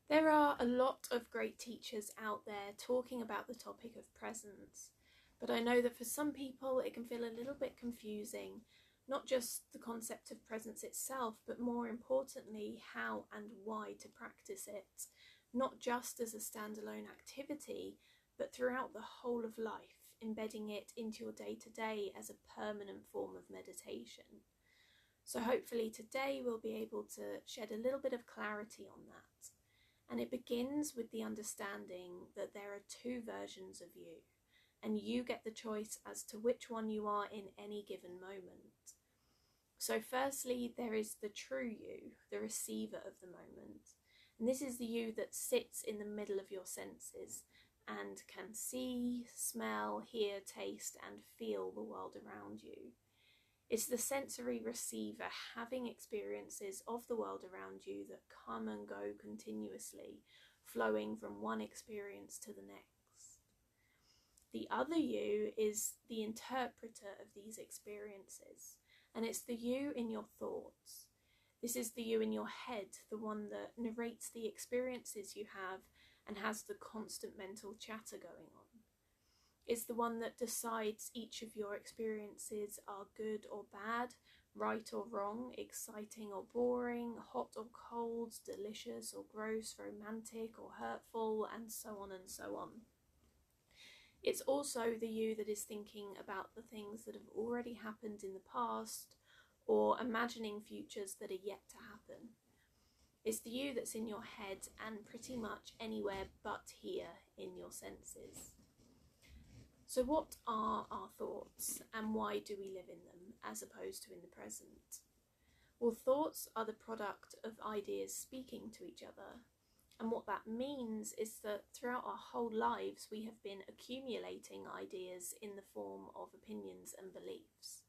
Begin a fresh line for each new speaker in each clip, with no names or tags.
There are a lot of great teachers out there talking about the topic of presence, but I know that for some people it can feel a little bit confusing, not just the concept of presence itself, but more importantly, how and why to practice it, not just as a standalone activity, but throughout the whole of life, embedding it into your day-to-day as a permanent form of meditation. So hopefully today we'll be able to shed a little bit of clarity on that. And it begins with the understanding that there are two versions of you, and you get the choice as to which one you are in any given moment. So firstly, there is the true you, the receiver of the moment. And this is the you that sits in the middle of your senses and can see, smell, hear, taste, and feel the world around you. It's the sensory receiver having experiences of the world around you that come and go continuously, flowing from one experience to the next. The other you is the interpreter of these experiences, and it's the you in your thoughts. This is the you in your head, the one that narrates the experiences you have and has the constant mental chatter going on. It's the one that decides each of your experiences are good or bad, right or wrong, exciting or boring, hot or cold, delicious or gross, romantic or hurtful, and so on and so on. It's also the you that is thinking about the things that have already happened in the past or imagining futures that are yet to happen. It's the you that's in your head and pretty much anywhere but here in your senses. So what are our thoughts and why do we live in them as opposed to in the present? Well, thoughts are the product of ideas speaking to each other. And what that means is that throughout our whole lives, we have been accumulating ideas in the form of opinions and beliefs.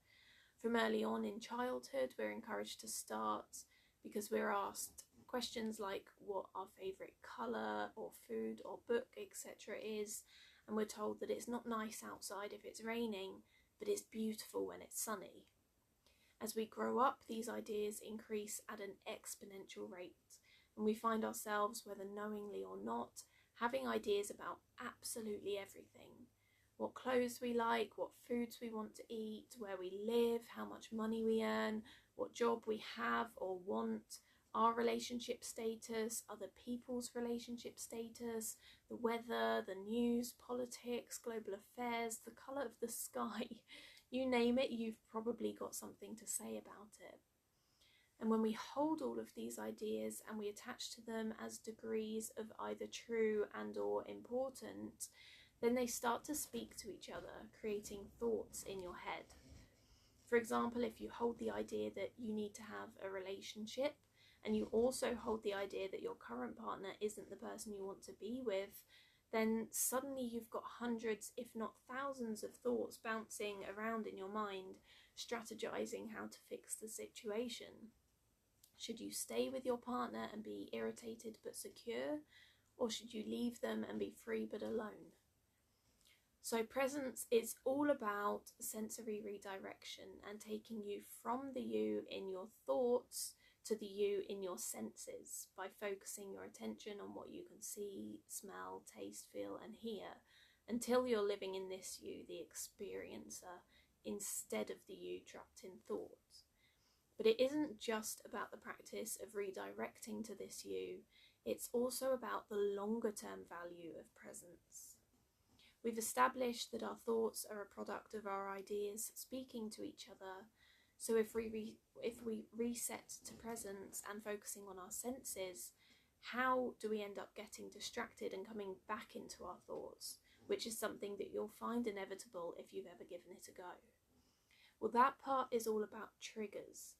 From early on in childhood, we're encouraged to start because we're asked questions like what our favourite colour or food or book, etc. is. And we're told that it's not nice outside if it's raining, but it's beautiful when it's sunny. As we grow up, these ideas increase at an exponential rate, and we find ourselves, whether knowingly or not, having ideas about absolutely everything. What clothes we like, what foods we want to eat, where we live, how much money we earn, what job we have or want, our relationship status, other people's relationship status, the weather, the news, politics, global affairs, the colour of the sky. You name it, you've probably got something to say about it. And when we hold all of these ideas and we attach to them as degrees of either true and or important, then they start to speak to each other, creating thoughts in your head. For example, if you hold the idea that you need to have a relationship, and you also hold the idea that your current partner isn't the person you want to be with, then suddenly you've got hundreds, if not thousands of thoughts bouncing around in your mind, strategizing how to fix the situation. Should you stay with your partner and be irritated but secure, or should you leave them and be free but alone? So presence is all about sensory redirection and taking you from the you in your thoughts to the you in your senses by focusing your attention on what you can see, smell, taste, feel and hear until you're living in this you, the experiencer, instead of the you trapped in thought. But it isn't just about the practice of redirecting to this you, it's also about the longer term value of presence. We've established that our thoughts are a product of our ideas speaking to each other. So if we reset to presence and focusing on our senses, how do we end up getting distracted and coming back into our thoughts, which is something that you'll find inevitable if you've ever given it a go? Well, that part is all about triggers.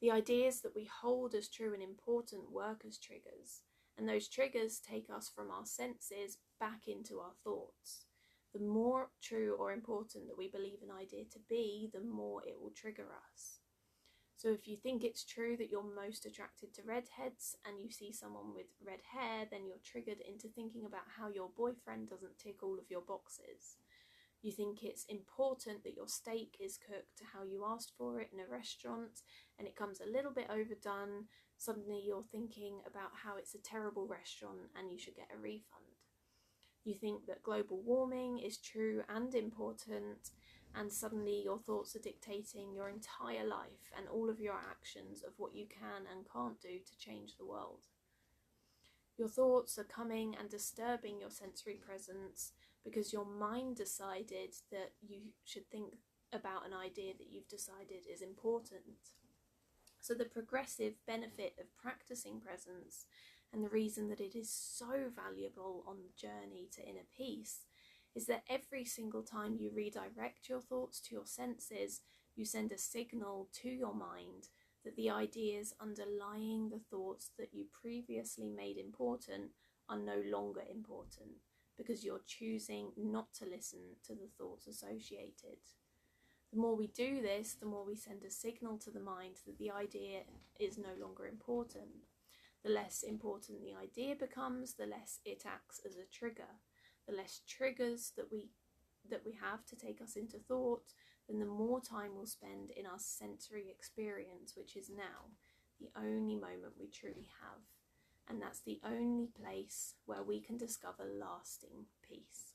The ideas that we hold as true and important work as triggers, and those triggers take us from our senses back into our thoughts. The more true or important that we believe an idea to be, the more it will trigger us. So if you think it's true that you're most attracted to redheads and you see someone with red hair, then you're triggered into thinking about how your boyfriend doesn't tick all of your boxes. You think it's important that your steak is cooked to how you asked for it in a restaurant and it comes a little bit overdone, Suddenly you're thinking about how it's a terrible restaurant and you should get a refund. You think that global warming is true and important, and suddenly your thoughts are dictating your entire life and all of your actions of what you can and can't do to change the world. Your thoughts are coming and disturbing your sensory presence because your mind decided that you should think about an idea that you've decided is important. So the progressive benefit of practicing presence, and the reason that it is so valuable on the journey to inner peace, is that every single time you redirect your thoughts to your senses, you send a signal to your mind that the ideas underlying the thoughts that you previously made important are no longer important, because you're choosing not to listen to the thoughts associated. The more we do this, the more we send a signal to the mind that the idea is no longer important. The less important the idea becomes, the less it acts as a trigger. The less triggers that we have to take us into thought, then the more time we'll spend in our sensory experience, which is now the only moment we truly have. And that's the only place where we can discover lasting peace.